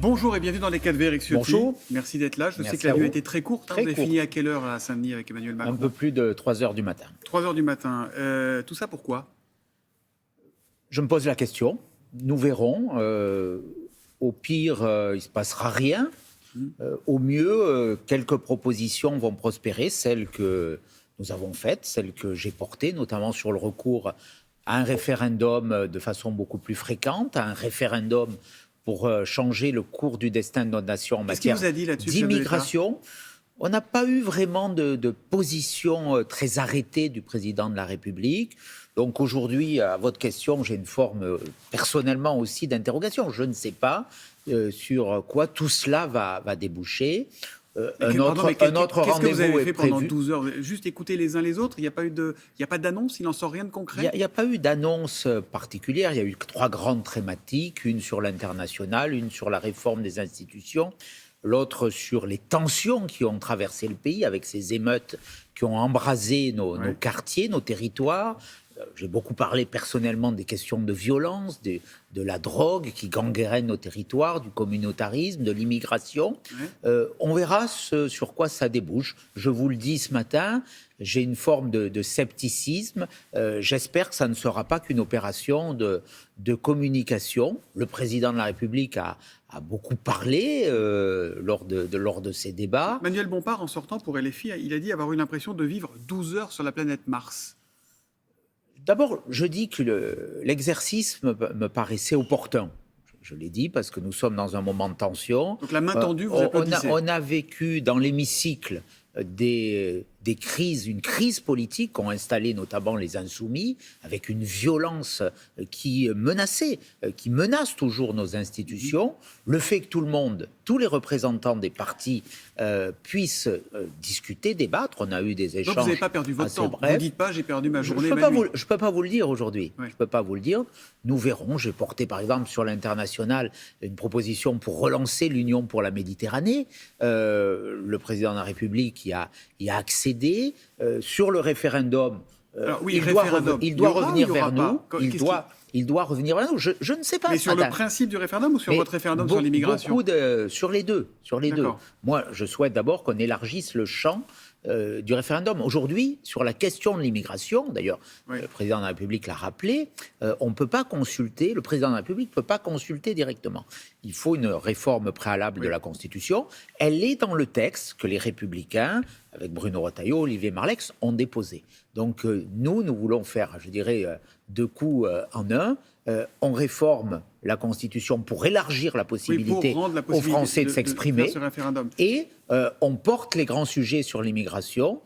Bonjour et bienvenue dans les 4 V, Eric Ciotti. Bonjour. Merci d'être là. Je sais Merci que la à nuit a vous. été très courte. Très Vous avez courte. fini à quelle heure à Saint-Denis avec Emmanuel Macron? Un peu plus de 3 heures du matin. 3 heures du matin. Tout ça pourquoi? Je me pose la question. Nous verrons. Au pire, il ne se passera rien. Au mieux, quelques propositions vont prospérer, celles que nous avons faites, celles que j'ai portées, notamment sur le recours à un référendum de façon beaucoup plus fréquente, à un référendum pour changer le cours du destin de notre nation en matière d'immigration. On n'a pas eu vraiment de position très arrêtée du président de la République. Donc aujourd'hui, à votre question, j'ai une forme personnellement aussi d'interrogation. Je ne sais pas sur quoi tout cela va déboucher. Un autre Qu'est-ce que vous avez fait pendant prévu. 12 heures? Juste écouter les uns les autres? Il n'y a pas d'annonce? Il n'en sort rien de concret? Il n'y a pas eu d'annonce particulière. Il y a eu 3 grandes thématiques, une sur l'international, une sur la réforme des institutions, l'autre sur les tensions qui ont traversé le pays avec ces émeutes qui ont embrasé nos quartiers, nos territoires. J'ai beaucoup parlé personnellement des questions de violence, de la drogue qui gangrène nos territoires, du communautarisme, de l'immigration. On verra sur quoi ça débouche. Je vous le dis ce matin, j'ai une forme de scepticisme. J'espère que ça ne sera pas qu'une opération de communication. Le président de la République a beaucoup parlé lors de ces débats. Manuel Bompard, en sortant pour LFI, il a dit avoir eu l'impression de vivre 12 heures sur la planète Mars. D'abord, je dis que l'exercice me paraissait opportun. Je l'ai dit parce que nous sommes dans un moment de tension. Donc la main tendue, vous applaudissez. On a vécu dans l'hémicycle des crises, une crise politique qu'ont installé notamment les Insoumis, avec une violence qui menace toujours nos institutions. Le fait que tout le monde, tous les représentants des partis puissent discuter, débattre. On a eu des échanges. Donc vous n'avez pas perdu votre temps. Brefs. Vous ne dites pas j'ai perdu ma journée. Je ne peux pas vous le dire aujourd'hui. Je peux pas vous le dire. Nous verrons. J'ai porté par exemple sur l'international une proposition pour relancer l'Union pour la Méditerranée. Le président de la République y a accédé. Sur le référendum, il doit revenir vers nous. Il doit revenir vers nous. Je ne sais pas. Mais sur le principe du référendum ou sur votre référendum sur l'immigration? Sur les deux. Moi, je souhaite d'abord qu'on élargisse le champ du référendum. Aujourd'hui, sur la question de l'immigration, d'ailleurs, le président de la République l'a rappelé, on ne peut pas consulter, le président de la République ne peut pas consulter directement. Il faut une réforme préalable de la Constitution. Elle est dans le texte que les Républicains, avec Bruno Retailleau, Olivier Marleix, ont déposé. Donc nous voulons faire, je dirais, 2 coups en un. On réforme la Constitution pour élargir la possibilité aux Français de s'exprimer. Et on porte les grands sujets sur l'immigration,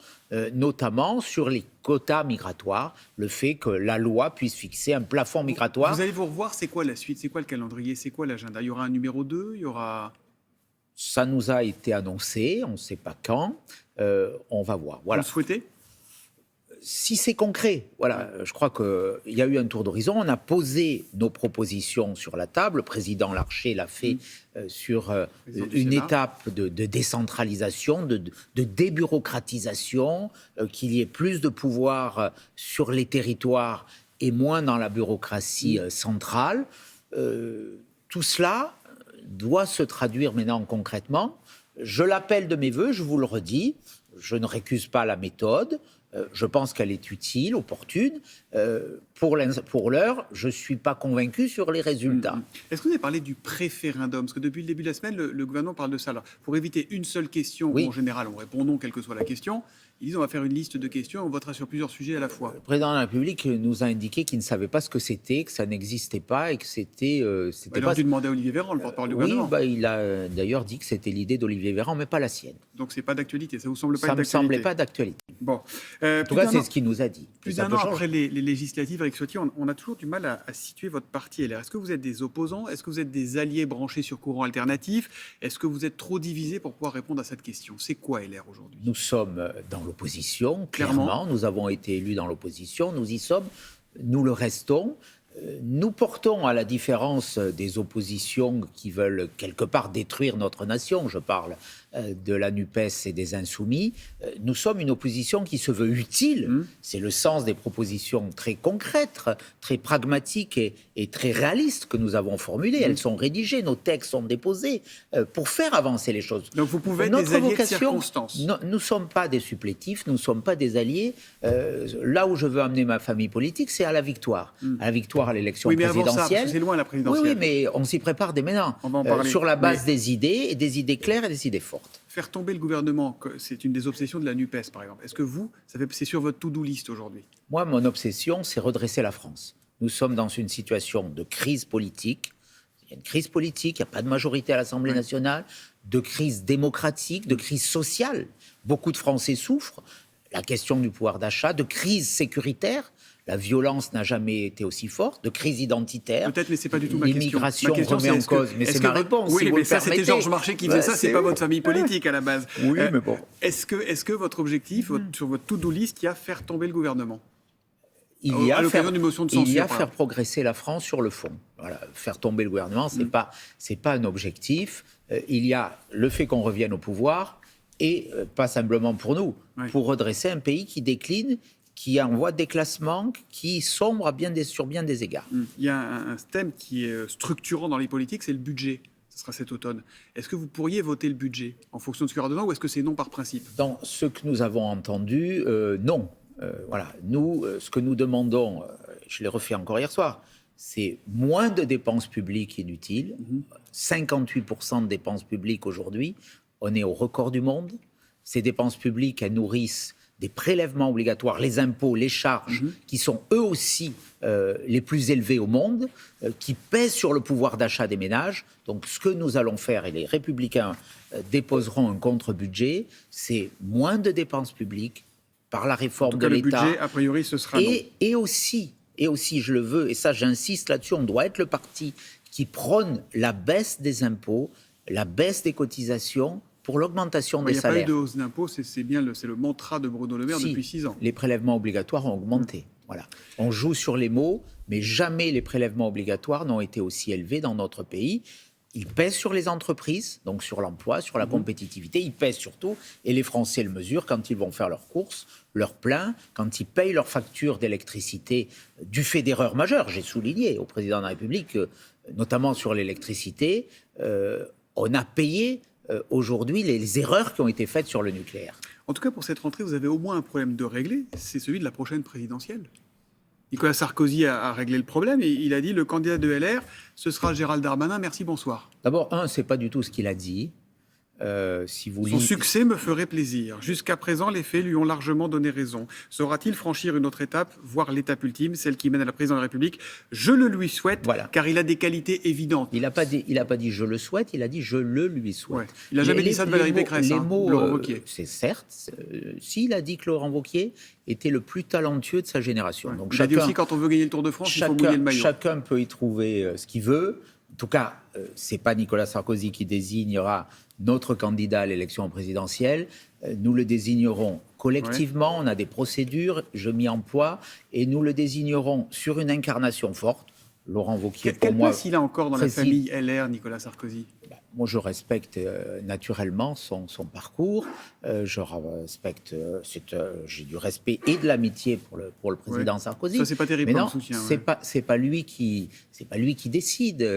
notamment sur les quotas migratoires, le fait que la loi puisse fixer un plafond migratoire. Vous allez vous revoir, c'est quoi la suite? C'est quoi le calendrier? C'est quoi l'agenda? Il y aura un numéro 2? Il y aura... Ça nous a été annoncé, on ne sait pas quand. On va voir. Voilà. Vous le souhaitez? Si c'est concret, voilà, je crois qu'il y a eu un tour d'horizon. On a posé nos propositions sur la table. Le président Larcher l'a fait sur une étape de décentralisation, de débureaucratisation, qu'il y ait plus de pouvoir sur les territoires et moins dans la bureaucratie centrale. Tout cela doit se traduire maintenant concrètement. Je l'appelle de mes voeux, je vous le redis. Je ne récuse pas la méthode. Je pense qu'elle est utile, opportune. Pour l'heure, je ne suis pas convaincu sur les résultats. Est-ce que vous avez parlé du préférendum? Parce que depuis le début de la semaine, le gouvernement parle de ça. Alors, pour éviter une seule question, où en général on répond non, quelle que soit la question, ils disent on va faire une liste de questions et on votera sur plusieurs sujets à la fois. Le président de la République nous a indiqué qu'il ne savait pas ce que c'était, que ça n'existait pas et que c'était... il a dû demander à Olivier Véran, le porte-parole du gouvernement. Oui, il a d'ailleurs dit que c'était l'idée d'Olivier Véran, mais pas la sienne. Donc c'est pas d'actualité, ça vous semble pas d'actualité? Ça ne me semblait pas d'actualité. Bon. En tout cas, c'est ce qu'il nous a dit. Plus d'un an après les législatives, Eric Ciotti, on a toujours du mal à situer votre parti LR. Est-ce que vous êtes des opposants? Est-ce que vous êtes des alliés branchés sur courant alternatif? Est-ce que vous êtes trop divisés pour pouvoir répondre à cette question? C'est quoi LR aujourd'hui? Nous sommes dans l'opposition, clairement. Nous avons été élus dans l'opposition. Nous y sommes. Nous le restons. Nous portons, à la différence des oppositions qui veulent quelque part détruire notre nation, je parle de la NUPES et des Insoumis. Nous sommes une opposition qui se veut utile. C'est le sens des propositions très concrètes, très pragmatiques et très réalistes que nous avons formulées. Elles sont rédigées, nos textes sont déposés pour faire avancer les choses. Donc vous pouvez être des alliés de circonstance. Nous ne sommes pas des supplétifs, nous ne sommes pas des alliés. Là où je veux amener ma famille politique, c'est à la victoire. À la victoire à l'élection présidentielle. Avant ça, parce que c'est loin la présidentielle. Oui, mais on s'y prépare dès maintenant. On va en parler. Sur la base des idées, et des idées claires et des idées fortes. Faire tomber le gouvernement, c'est une des obsessions de la NUPES, par exemple. Est-ce que c'est sur votre to-do list aujourd'hui? Moi, mon obsession, c'est redresser la France. Nous sommes dans une situation de crise politique. Il y a une crise politique, il n'y a pas de majorité à l'Assemblée nationale, de crise démocratique, de crise sociale. Beaucoup de Français souffrent. La question du pouvoir d'achat, de crise sécuritaire. La violence n'a jamais été aussi forte, de crise identitaire. Peut-être, mais c'est pas du tout ma question. L'immigration remet en cause, mais c'est ma réponse. Oui, si mais ça, c'était Georges Marchais qui fait ça, c'est pas votre famille politique à la base. Oui, mais bon. Est-ce que votre objectif, sur votre to-do list, il y a faire tomber le gouvernement? Il y a à l'occasion d'une motion de censure. Il y a faire progresser la France sur le fond. Voilà, faire tomber le gouvernement, c'est pas un objectif. Il y a le fait qu'on revienne au pouvoir et pas simplement pour nous, pour redresser un pays qui décline, qui est en voie de déclassement, qui sombre sur bien des égards. Il y a un thème qui est structurant dans les politiques, c'est le budget. Ce sera cet automne. Est-ce que vous pourriez voter le budget en fonction de ce qu'il y aura dedans, ou est-ce que c'est non par principe? Dans ce que nous avons entendu, non. Voilà. Nous, ce que nous demandons, je l'ai refait encore hier soir, c'est moins de dépenses publiques inutiles. 58% de dépenses publiques aujourd'hui. On est au record du monde. Ces dépenses publiques, elles nourrissent des prélèvements obligatoires, les impôts, les charges, qui sont eux aussi les plus élevés au monde, qui pèsent sur le pouvoir d'achat des ménages. Donc ce que nous allons faire, et les Républicains déposeront un contre-budget, c'est moins de dépenses publiques par la réforme de l'État. Le budget, a priori, ce sera non. Et aussi, je le veux, et ça j'insiste là-dessus, on doit être le parti qui prône la baisse des impôts, la baisse des cotisations, pour l'augmentation des salaires. Il n'y a pas eu de hausse d'impôts, c'est le mantra de Bruno Le Maire depuis 6 ans. Les prélèvements obligatoires ont augmenté. Voilà. On joue sur les mots, mais jamais les prélèvements obligatoires n'ont été aussi élevés dans notre pays. Ils pèsent sur les entreprises, donc sur l'emploi, sur la compétitivité. Ils pèsent surtout, et les Français le mesurent, quand ils vont faire leurs courses, leurs pleins, quand ils payent leurs factures d'électricité du fait d'erreurs majeures. J'ai souligné au président de la République, notamment sur l'électricité, on a payé aujourd'hui les erreurs qui ont été faites sur le nucléaire. En tout cas, pour cette rentrée, vous avez au moins un problème de régler, c'est celui de la prochaine présidentielle. Nicolas Sarkozy a réglé le problème et il a dit le candidat de LR, ce sera Gérald Darmanin, merci, bonsoir. D'abord, c'est pas du tout ce qu'il a dit. Son succès me ferait plaisir. Jusqu'à présent, les faits lui ont largement donné raison. Saura-t-il franchir une autre étape, voire l'étape ultime, celle qui mène à la présidence de la République? Je le lui souhaite, car il a des qualités évidentes. Il n'a pas dit je le souhaite, il a dit je le lui souhaite. Ouais. Il n'a jamais dit ça de Valérie Pécresse, Laurent Wauquiez. C'est certes. S'il a dit que Laurent Wauquiez était le plus talentueux de sa génération. Donc il a dit aussi quand on veut gagner le Tour de France, il faut mouiller le maillot. Chacun peut y trouver ce qu'il veut. En tout cas, ce n'est pas Nicolas Sarkozy qui désignera notre candidat à l'élection présidentielle. Nous le désignerons collectivement, on a des procédures, je m'y emploie, et nous le désignerons sur une incarnation forte. Laurent Wauquiez, pour moi... Quelle place il a encore dans la famille LR, Nicolas Sarkozy? Moi, je respecte naturellement son parcours. Je respecte, j'ai du respect et de l'amitié pour le président Sarkozy. Ça, c'est pas terrible comme soutien. C'est pas lui qui décide.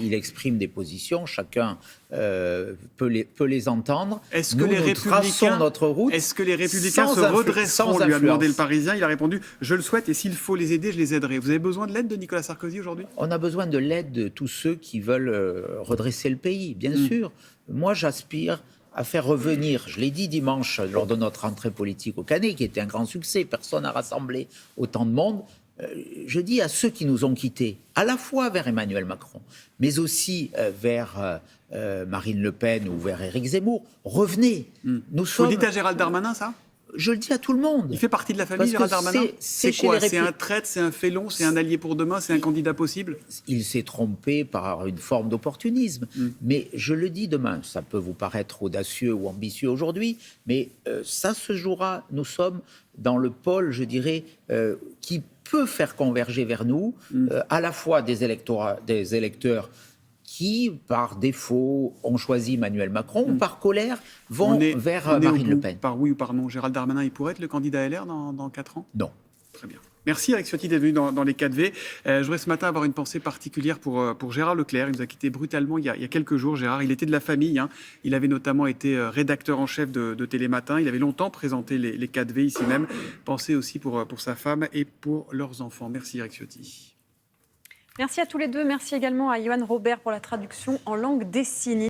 Il exprime des positions. Chacun peut les entendre. Est-ce que les Républicains, notre route. Est-ce que les Républicains se redresseront? Lui a demandé le Parisien. Il a répondu je le souhaite et s'il faut les aider, je les aiderai. Vous avez besoin de l'aide de Nicolas Sarkozy aujourd'hui? On a besoin de l'aide de tous ceux qui veulent redresser le pays. Bien sûr, moi j'aspire à faire revenir, je l'ai dit dimanche lors de notre entrée politique au Canet, qui était un grand succès, personne n'a rassemblé autant de monde, je dis à ceux qui nous ont quittés, à la fois vers Emmanuel Macron, mais aussi vers Marine Le Pen ou vers Éric Zemmour, revenez. Vous dites à Gérald Darmanin ça? Je le dis à tout le monde. Il fait partie de la famille, Gérald Darmanin? C'est quoi? C'est un traître, c'est un félon, c'est un allié pour demain, c'est un candidat possible? Il s'est trompé par une forme d'opportunisme. Mais je le dis demain, ça peut vous paraître audacieux ou ambitieux aujourd'hui, mais ça se jouera. Nous sommes dans le pôle, je dirais, qui peut faire converger vers nous à la fois des électeurs qui, par défaut, ont choisi Emmanuel Macron ou par colère vont vers Marine Le Pen. Par oui ou par non, Gérald Darmanin, il pourrait être le candidat LR dans 4 ans? Non. Très bien. Merci Eric Ciotti d'être venu dans les 4V. Je voudrais ce matin avoir une pensée particulière pour Gérard Leclerc. Il nous a quittés brutalement il y a quelques jours. Gérard, il était de la famille. Il avait notamment été rédacteur en chef de Télématin. Il avait longtemps présenté les 4V ici même. Pensez aussi pour sa femme et pour leurs enfants. Merci Eric Ciotti. Merci à tous les deux. Merci également à Yoann Robert pour la traduction en langue des signes.